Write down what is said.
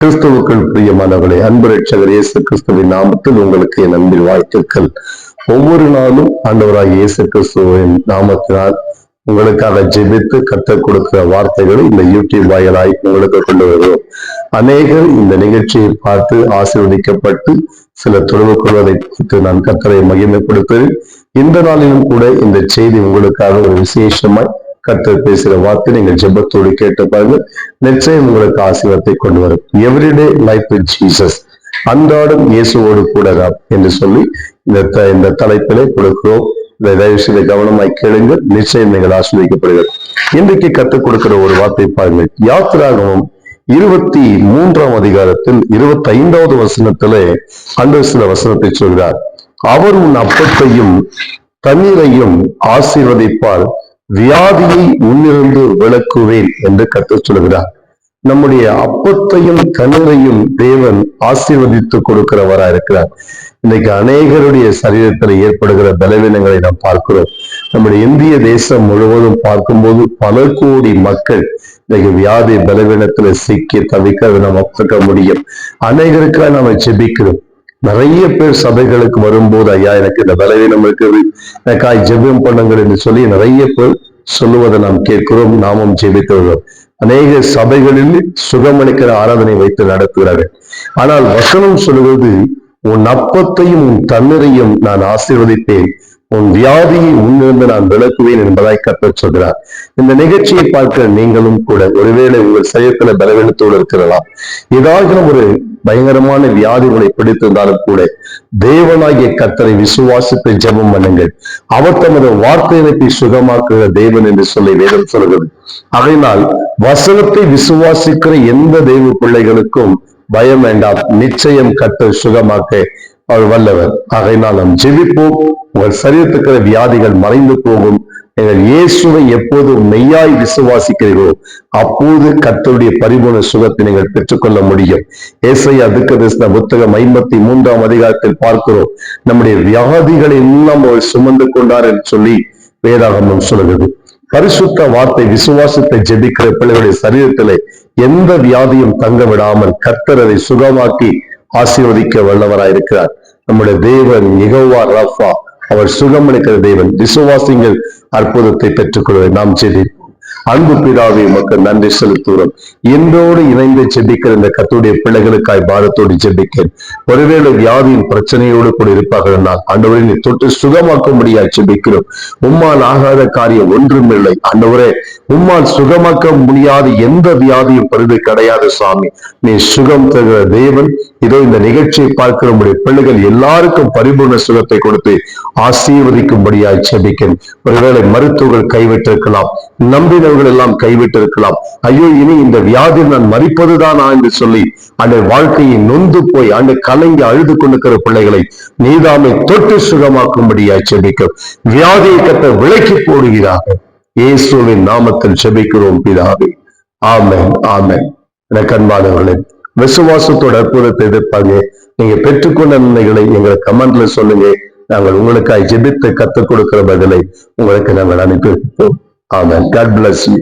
கிறிஸ்துவுக்குள் பிரியமானவர்களே, அன்பு ரட்சகர் இயேசு கிறிஸ்துவின் நாமத்தில் உங்களுக்கு என் அன்பின் வாழ்த்துக்கள். ஒவ்வொரு நாளும் ஆண்டவராய் இயேசு கிறிஸ்துவின் நாமத்தினால் உங்களுக்காக ஜெபித்து கற்றுக் கொடுக்கிற வார்த்தைகளை இந்த யூடியூப் வாயிலாய் உங்களுக்கு கொண்டு வருகிறோம். அநேகர் இந்த நிகழ்ச்சியை பார்த்து ஆசீர்வதிக்கப்பட்டு சில தொடர்பு கொள்வதை குறித்து நான் கர்த்தரை மகிமைப்படுத்துகிறேன். இந்த நாளிலும் கூட இந்த செய்தி உங்களுக்காக ஒரு விசேஷமாய் கர்த்தர் பேசுகிற வார்த்தை நீங்கள் ஜெபத்தோடு கேட்டு பாருங்க, நிச்சயம் உங்களுக்கு ஆசீர்வாதத்தை கொண்டு வரும். எவ்ரிடே லைஃப் வித் ஜீசஸ், அன்றாடம் இயேசுவோடு கூட என்று சொல்லி இந்த தலைப்பிலே கொடுக்கிறோம். இதை தயவு செய்து கவனமாய் கேளுங்க, நிச்சயம் நீங்கள் ஆசீர்வதிக்கப்படுகிறது. இன்றைக்கு கற்றுக் கொடுக்கிற ஒரு வார்த்தை பாருங்கள். யாத்திராகமம் 23ஆம் அதிகாரத்தில் 25வது வசனத்திலே ஆண்டவர் சில வசனத்தை சொல்கிறார். அவர் உன் அப்பத்தையும் தண்ணீரையும் ஆசீர்வதிப்பால் வியாதியை உன்னிருந்து விலக்குவேன் என்று கர்த்தர் சொல்கிறார். நம்முடைய அப்பத்தையும் தண்ணீரையும் தேவன் ஆசீர்வதித்து கொடுக்கிறவரா இருக்கிறார். இன்னைக்கு அநேகருடைய சரீரத்தில் ஏற்படுகிற பலவீனங்களை நாம் பார்க்கிறோம். நம்முடைய இந்திய தேசம் முழுவதும் பார்க்கும்போது பல கோடி மக்கள் இன்னைக்கு வியாதி பலவீனத்துல சிக்கி தவிக்க நாம் பார்க்க முடியும். அநேகருக்காக நாம ஜெபிக்கிறோம். நிறைய பேர் சபைகளுக்கு வரும்போது, ஐயா எனக்கு இந்த பலவீனம் இருக்குது, எனக்காய் ஜெபம் பண்ணுங்கள் என்று சொல்லி நிறைய பேர் சொல்லுவதை நாம் கேட்கிறோம். நாமும் ஜெபித்து வருகிறோம். அநேக சபைகளில் சுகமளிக்கிற ஆராதனை வைத்து நடத்துகிறார்கள். ஆனால் வசனம் சொல்லுவது, உன் அப்பத்தையும் உன் தண்ணீரையும் நான் ஆசீர்வதிப்பேன், உன் வியாதியை உன்னிருந்து நான் விலக்குவேன் என்பதாய் கர்த்தர் சொல்கிறார். இந்த நிகழ்ச்சியை பார்க்க நீங்களும் கூட ஒருவேளை உங்கள் சரீரத்துல பலவீனத்தோடு இருக்கிறலாம், ஏதாவது ஒரு பயங்கரமான வியாதிகளை பிடித்திருந்தாலும் கூட தேவனாகிய கர்த்தரை விசுவாசித்து ஜெபம் பண்ணுங்கள். அவர் தமது வார்த்தையை சுகமாக்குகிற தேவன் என்று சொல்லி வேதம் சொல்கிறது. அதனால் வசனத்தை விசுவாசிக்கிற எந்த தெய்வ பிள்ளைகளுக்கும் பயம் வேண்டாம். நிச்சயம் கர்த்தர் சுகமாக்க அவர் வல்லவர். ஆகையினால் நாம் ஜெபிப்போம். உங்கள் சரீரத்துக்கிற வியாதிகள் மறைந்து போகும். நீங்கள் இயேசுவை எப்போது மெய்யாய் விசுவாசிக்கிறீர்களோ அப்போது கர்த்தருடைய பரிபூர்ண சுகத்தை நீங்கள் பெற்றுக்கொள்ள முடியும். ஏசாயா தீர்க்கதரிசன புத்தகம் 53ஆம் அதிகாரத்தில் பார்க்கிறோம். நம்முடைய வியாதிகளை எல்லாம் அவர் சுமந்து கொண்டார் என்று சொல்லி வேதாகமம் சொல்கிறது. பரிசுத்த வார்த்தை விசுவாசத்தை ஜெபிக்கிற பிள்ளைகளுடைய சரீரத்திலே எந்த வியாதியும் தங்க விடாமல் கர்த்தர் அதை சுகமாக்கி ஆசீர்வதிக்க வல்லவராயிருக்கிறார். நம்முடைய தேவன் யெகோவா ராஃபா, அவர் சுகமளிக்கிற தேவன். விசுவாசிங்கள், அற்புதத்தை பெற்றுக்கொள்வதை நாம் ஜெபிப்போம். அன்பு பிதாவே, மக்கள் நன்றி செலுத்துகிறோம். இன்றோடு இணைந்து ஜெபிக்கிற இந்த கர்த்தருடைய பிள்ளைகளுக்காய் பாரத்தோடு ஜெபிக்கிறேன். ஒருவேளை வியாதியின் பிரச்சனையோடு கூட இருப்பார்கள் என்றால் ஆண்டவரே நீ தொட்டு சுகமாக்கும்படியா ஜெபிக்கிறோம். உம்மால் ஆகாத காரியம் ஒன்றுமில்லை ஆண்டவரே. உம்மால் சுகமாக்க முடியாத எந்த வியாதியும் பருது கிடையாது சுவாமி. நீ சுகம் தருகிற தேவன். இதோ இந்த நிகழ்ச்சியை பார்க்கிற உடைய பிள்ளைகள் எல்லாருக்கும் பரிபூர்ண சுகத்தை கொடுத்து ஆசீர்வதிக்கும்படியாய் ஜெபிக்கிறேன். ஒருவேளை மருத்துவர்கள் கைவிட்டிருக்கலாம், நம்பினவர்கள் எல்லாம் கைவிட்டிருக்கலாம். ஐயோ, இனி இந்த வியாதியில் நான் மறிப்பதுதானா என்று சொல்லி அந்த வாழ்க்கையை நொந்து போய் அந்த கலங்கி அழுது கொண்டிருக்கிற பிள்ளைகளை நீதாமை தொட்டு சுகமாக்கும்படியாய் ஜெபிக்கும். வியாதியை கட்ட விலக்கி போடுகிறார்கள். இயேசுவின் நாமத்தில் ஜெபிக்கிறோம் பிதாவே, ஆமென், ஆமென். எனக்கு அன்பானவர்களே, விசுவாசத்தோட அற்புதத்தை எதிர்ப்பாங்க. நீங்க பெற்றுக்கொண்ட நன்மைகளை எங்களை கமெண்ட்ல சொல்லுங்க. நாங்கள் உங்களுக்காய் ஜெபித்து கற்றுக் கொடுக்கிற பதிலை உங்களுக்கு நாங்கள் அனுப்பி வைப்போம். ஆமென். God bless you.